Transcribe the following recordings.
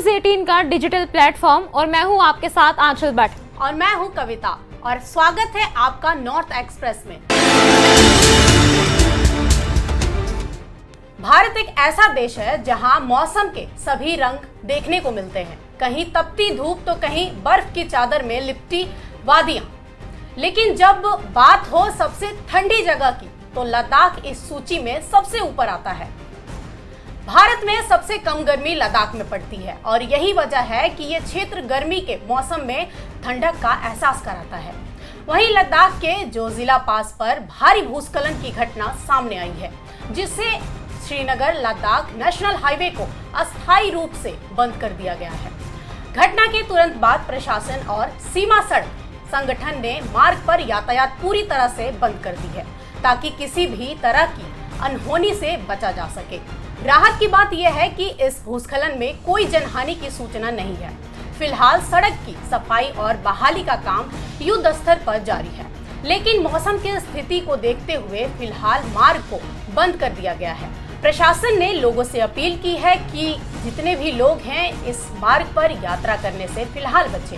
News 18 का digital platform और मैं हूं आपके साथ आंचल भट्ट और मैं हूं कविता और स्वागत है आपका नॉर्थ एक्सप्रेस में। भारत एक ऐसा देश है जहां मौसम के सभी रंग देखने को मिलते हैं, कहीं तपती धूप तो कहीं बर्फ की चादर में लिपटी वादियां। लेकिन जब बात हो सबसे ठंडी जगह की तो लद्दाख इस सूची में सबसे ऊपर आता है। भारत में सबसे कम गर्मी लद्दाख में पड़ती है और यही वजह है कि ये क्षेत्र गर्मी के मौसम में ठंडक का एहसास कराता है। वहीं लद्दाख के जोजिला पास पर भारी भूस्खलन की घटना सामने आई है, जिससे श्रीनगर लद्दाख नेशनल हाईवे को अस्थायी रूप से बंद कर दिया गया है। घटना के तुरंत बाद प्रशासन और सीमा सड़क संगठन ने मार्ग पर यातायात पूरी तरह से बंद कर दी है, ताकि किसी भी तरह की अनहोनी से बचा जा सके। राहत की बात यह है कि इस भूस्खलन में कोई जनहानि की सूचना नहीं है। फिलहाल सड़क की सफाई और बहाली का काम युद्ध स्तर पर जारी है, लेकिन मौसम की स्थिति को देखते हुए फिलहाल मार्ग को बंद कर दिया गया है। प्रशासन ने लोगों से अपील की है कि जितने भी लोग हैं इस मार्ग पर यात्रा करने से फिलहाल बचें।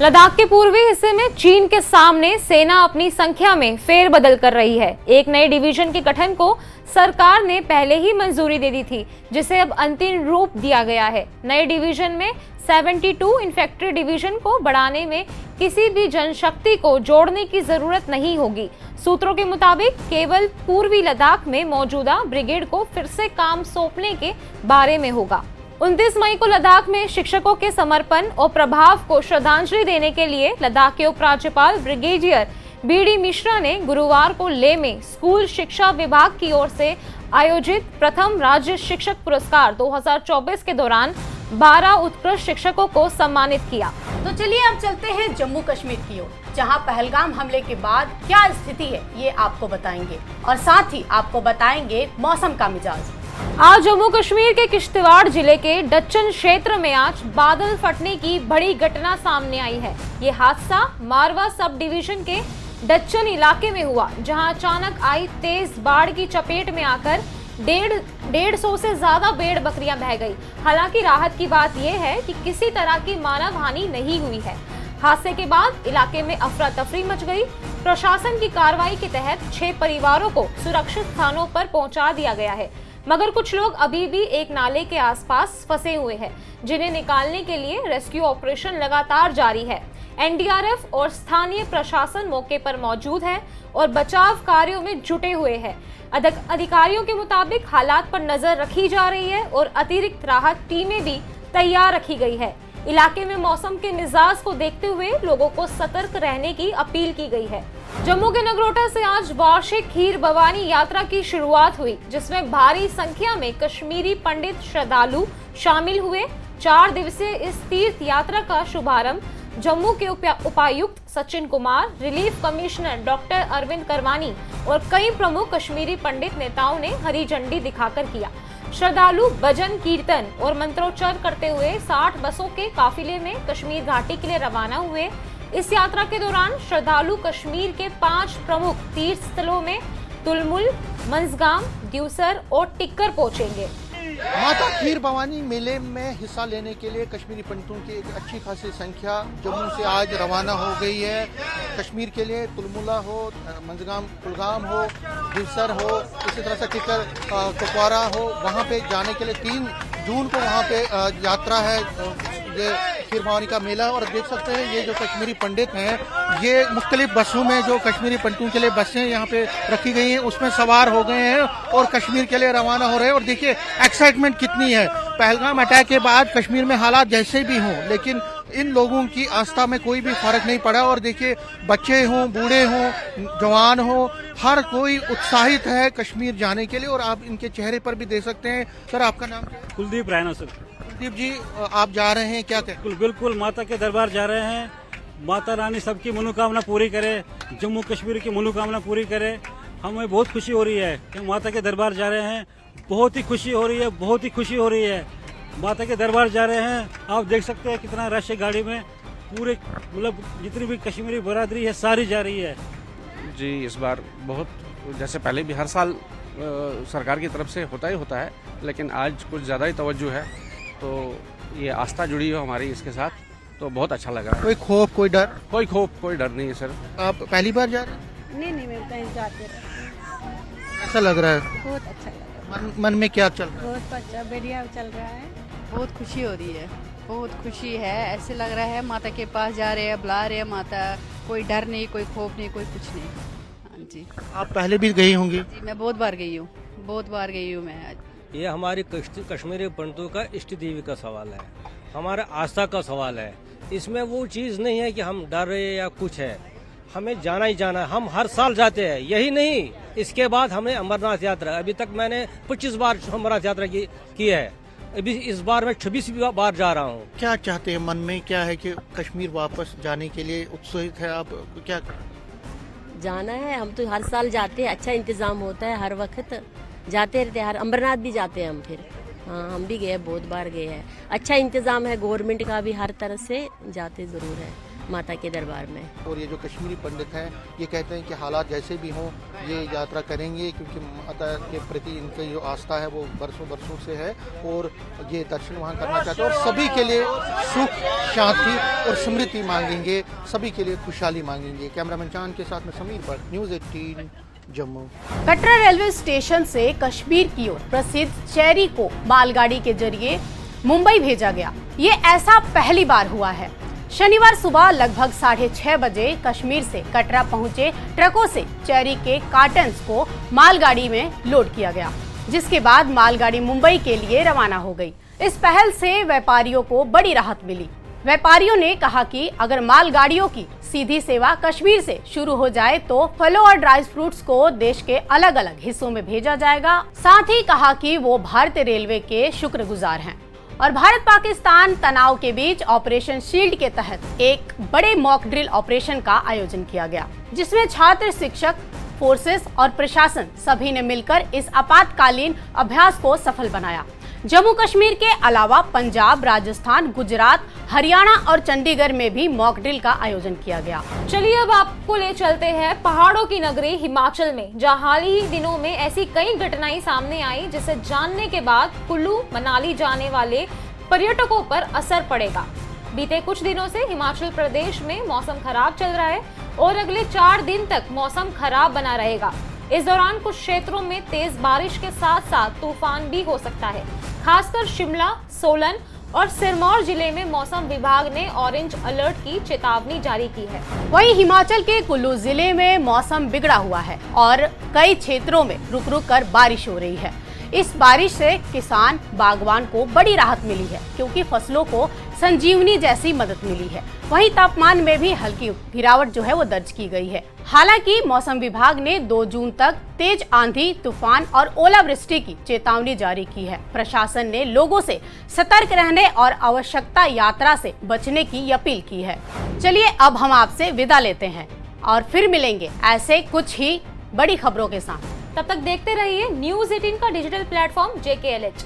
लद्दाख के पूर्वी हिस्से में चीन के सामने सेना अपनी संख्या में फेरबदल कर रही है। एक नए डिवीजन के गठन को सरकार ने पहले ही मंजूरी दे दी थी, जिसे अब अंतिम रूप दिया गया है। नए डिवीजन में 72 इन्फेंट्री डिवीजन को बढ़ाने में किसी भी जनशक्ति को जोड़ने की जरूरत नहीं होगी। सूत्रों के मुताबिक केवल पूर्वी लद्दाख में मौजूदा ब्रिगेड को फिर से काम सौंपने के बारे में होगा। 29 मई को लद्दाख में शिक्षकों के समर्पण और प्रभाव को श्रद्धांजलि देने के लिए लद्दाख के उपराज्यपाल ब्रिगेडियर बीडी मिश्रा ने गुरुवार को लेह में स्कूल शिक्षा विभाग की ओर से आयोजित प्रथम राज्य शिक्षक पुरस्कार 2024 के दौरान 12 उत्कृष्ट शिक्षकों को सम्मानित किया। तो चलिए अब चलते हैं जम्मू कश्मीर की ओर, जहां पहलगाम हमले के बाद क्या स्थिति है ये आपको बताएंगे और साथ ही आपको बताएंगे मौसम का मिजाज। आज जम्मू कश्मीर के किश्तवाड़ जिले के डच्चन क्षेत्र में आज बादल फटने की बड़ी घटना सामने आई है। ये हादसा मारवा सब डिवीजन के डच्चन इलाके में हुआ, जहां अचानक आई तेज बाढ़ की चपेट में आकर 150 से ज्यादा भेड़ बकरियां बह गई। हालांकि राहत की बात यह है कि किसी तरह की मानव हानि नहीं हुई है। हादसे के बाद इलाके में अफरा तफरी मच गई। प्रशासन की कार्रवाई के तहत 6 परिवारों को सुरक्षित स्थानों पर पहुंचा दिया गया है, मगर कुछ लोग अभी भी एक नाले के आसपास फंसे हुए हैं, जिन्हें निकालने के लिए रेस्क्यू ऑपरेशन लगातार जारी है। एनडीआरएफ और स्थानीय प्रशासन मौके पर मौजूद है और बचाव कार्यों में जुटे हुए हैं। अधिकारियों के मुताबिक हालात पर नजर रखी जा रही है और अतिरिक्त राहत टीमें भी तैयार रखी गई है। इलाके में मौसम के मिजाज को देखते हुए लोगों को सतर्क रहने की अपील की गई है। जम्मू के नगरोटा से आज वार्षिक खीर भवानी यात्रा की शुरुआत हुई, जिसमें भारी संख्या में कश्मीरी पंडित श्रद्धालु शामिल हुए। 4 दिवसीय इस तीर्थ यात्रा का शुभारंभ जम्मू के उपायुक्त Sachin Kumar, relief commissioner doctor Arvind Karwani और कई प्रमुख कश्मीरी पंडित नेताओं ने हरी झंडी दिखाकर किया। श्रद्धालु भजन कीर्तन और मंत्रोच्चार करते हुए 60 बसों के काफिले में कश्मीर घाटी के लिए रवाना हुए। इस यात्रा के दौरान श्रद्धालु कश्मीर के 5 प्रमुख तीर्थ स्थलों में तुलमुल, मंजगाम, द्यूसर और टिक्कर पहुंचेंगे। माता खीर भवानी मेले में हिस्सा लेने के लिए कश्मीरी पंडितों की एक अच्छी खासी संख्या जम्मू से आज रवाना हो गई है। कश्मीर के लिए तुलमुला हो, मंजगाम कुलगाम हो, दिवसर हो, इसी तरह से टिक्कर कुपवारा हो, वहाँ पे जाने के लिए 3 जून को वहाँ पे यात्रा है, ये खीर भवानी का मेला। और देख सकते हैं ये जो कश्मीरी पंडित हैं, ये मुख्तलिफ बसों में जो कश्मीरी पंडितों के लिए बसें यहाँ पे रखी गई हैं उसमें सवार हो गए हैं और कश्मीर के लिए रवाना हो रहे हैं। और देखिए एक्साइटमेंट कितनी है। पहलगाम अटैक के बाद कश्मीर में हालात जैसे भी हों, लेकिन इन लोगों की आस्था में कोई भी फर्क नहीं पड़ा। और देखिए बच्चे हों, बूढ़े हों, जवान हों, हर कोई उत्साहित है कश्मीर जाने के लिए। और आप इनके चेहरे पर भी देख सकते हैं। सर आपका नाम क्या है? कुलदीप रायना सर। कुलदीप जी आप जा रहे हैं, क्या कहें? बिल्कुल माता के दरबार जा रहे हैं। माता रानी सबकी मनोकामना पूरी करे, जम्मू कश्मीर की मनोकामना पूरी करे। हमें बहुत खुशी हो रही है कि माता के दरबार जा रहे हैं। बहुत ही खुशी हो रही है, बहुत ही खुशी हो रही है। माता के दरबार जा रहे हैं। आप देख सकते हैं कितना रश है गाड़ी में। पूरे मतलब जितनी भी कश्मीरी बरादरी है सारी जा रही है। जी इस बार बहुत, जैसे पहले भी हर साल सरकार की तरफ से होता ही होता है, लेकिन आज कुछ ज़्यादा ही तवज्जो है। तो ये आस्था जुड़ी हो हमारी इसके साथ, तो बहुत अच्छा लगा। कोई खौफ, कोई डर? कोई खौफ, कोई डर नहीं है सर। आप पहली बार जा रहे हैं? नहीं मैं कहीं जाते रहते। कैसा लग रहा है? बहुत अच्छा लगा। मन में क्या चल रहा है? बहुत अच्छा, बढ़िया चल रहा है। बहुत खुशी हो रही है, बहुत खुशी है। ऐसे लग रहा है माता के पास जा रहे हैं, बुला रहे हैं माता। कोई डर नहीं, कोई खौफ नहीं, कोई कुछ नहीं। हाँ जी। आप पहले भी गई होंगी? जी मैं बहुत बार गई हूँ, बहुत बार गई हूँ मैं। आज ये हमारी कश्मीरी पंडितों का इष्ट देवी का सवाल है, हमारा आस्था का सवाल है। इसमें वो चीज़ नहीं है कि हम डर रहे या कुछ है, हमें जाना ही जाना है। हम हर साल जाते हैं, यही नहीं इसके बाद हमें अमरनाथ यात्रा, अभी तक मैंने 25 बार अमरनाथ यात्रा की है, अभी इस बार मैं 26 बार जा रहा हूँ। क्या चाहते हैं, मन में क्या है कि कश्मीर वापस जाने के लिए उत्साहित है आप? क्या जाना है? हम तो हर साल जाते हैं, अच्छा इंतज़ाम होता है, हर वक्त जाते रहते हैं। हर अमरनाथ भी जाते हैं हम फिर। हाँ हम भी गए, बहुत बार गए हैं। अच्छा इंतज़ाम है गवर्नमेंट का भी, हर तरह से जाते ज़रूर है माता के दरबार में। और ये जो कश्मीरी पंडित हैं ये कहते हैं कि हालात जैसे भी हों ये यात्रा करेंगे, क्योंकि माता के प्रति इनकी जो आस्था है वो बरसों से है, और ये दर्शन वहाँ करना चाहते हैं, और सभी के लिए सुख, शांति और समृद्धि मांगेंगे, सभी के लिए खुशहाली मांगेंगे। कैमरामैन चांद के साथ में Sameer Bhatt, news 18 Jammu. Katra railway station से कश्मीर की ओर प्रसिद्ध चेरी को मालगाड़ी के जरिए मुंबई भेजा गया। ये ऐसा पहली बार हुआ है। शनिवार सुबह लगभग 6:30 बजे कश्मीर से कटरा पहुंचे ट्रकों से चेरी के कार्टन्स को मालगाड़ी में लोड किया गया, जिसके बाद मालगाड़ी मुंबई के लिए रवाना हो गई। इस पहल से व्यापारियों को बड़ी राहत मिली। व्यापारियों ने कहा कि अगर मालगाड़ियों की सीधी सेवा कश्मीर से शुरू हो जाए तो फलों और ड्राई फ्रूट्स को देश के अलग अलग हिस्सों में भेजा जाएगा। साथ ही कहा कि वो भारतीय रेलवे के शुक्रगुजार हैं। और भारत पाकिस्तान तनाव के बीच ऑपरेशन शील्ड के तहत एक बड़े मॉक ड्रिल ऑपरेशन का आयोजन किया गया, जिसमें छात्र, शिक्षक, फोर्सेस और प्रशासन सभी ने मिलकर इस आपातकालीन अभ्यास को सफल बनाया। जम्मू कश्मीर के अलावा पंजाब, राजस्थान, गुजरात, हरियाणा और चंडीगढ़ में भी मॉक ड्रिल का आयोजन किया गया। चलिए अब आपको ले चलते हैं पहाड़ों की नगरी हिमाचल में, जहां हाल ही दिनों में ऐसी कई घटनाएं सामने आई जिसे जानने के बाद कुल्लू मनाली जाने वाले पर्यटकों पर असर पड़ेगा। बीते कुछ दिनों से हिमाचल प्रदेश में मौसम खराब चल रहा है और अगले 4 दिन तक मौसम खराब बना रहेगा। इस दौरान कुछ क्षेत्रों में तेज बारिश के साथ साथ तूफान भी हो सकता है। खासकर शिमला, सोलन और सिरमौर जिले में मौसम विभाग ने ऑरेंज अलर्ट की चेतावनी जारी की है। वहीं हिमाचल के कुल्लू जिले में मौसम बिगड़ा हुआ है और कई क्षेत्रों में रुक रुक कर बारिश हो रही है। इस बारिश से किसान, बागवान को बड़ी राहत मिली है, क्योंकि फसलों को संजीवनी जैसी मदद मिली है। वहीं तापमान में भी हल्की गिरावट जो है वो दर्ज की गई है। हालांकि मौसम विभाग ने 2 जून तक तेज आंधी, तूफान और ओलावृष्टि की चेतावनी जारी की है। प्रशासन ने लोगों से सतर्क रहने और आवश्यकता यात्रा से बचने की अपील की है। चलिए अब हम आपसे विदा लेते हैं और फिर मिलेंगे ऐसे कुछ ही बड़ी खबरों के साथ। तब तक देखते रहिए न्यूज़ 18 का डिजिटल प्लेटफॉर्म JKLH।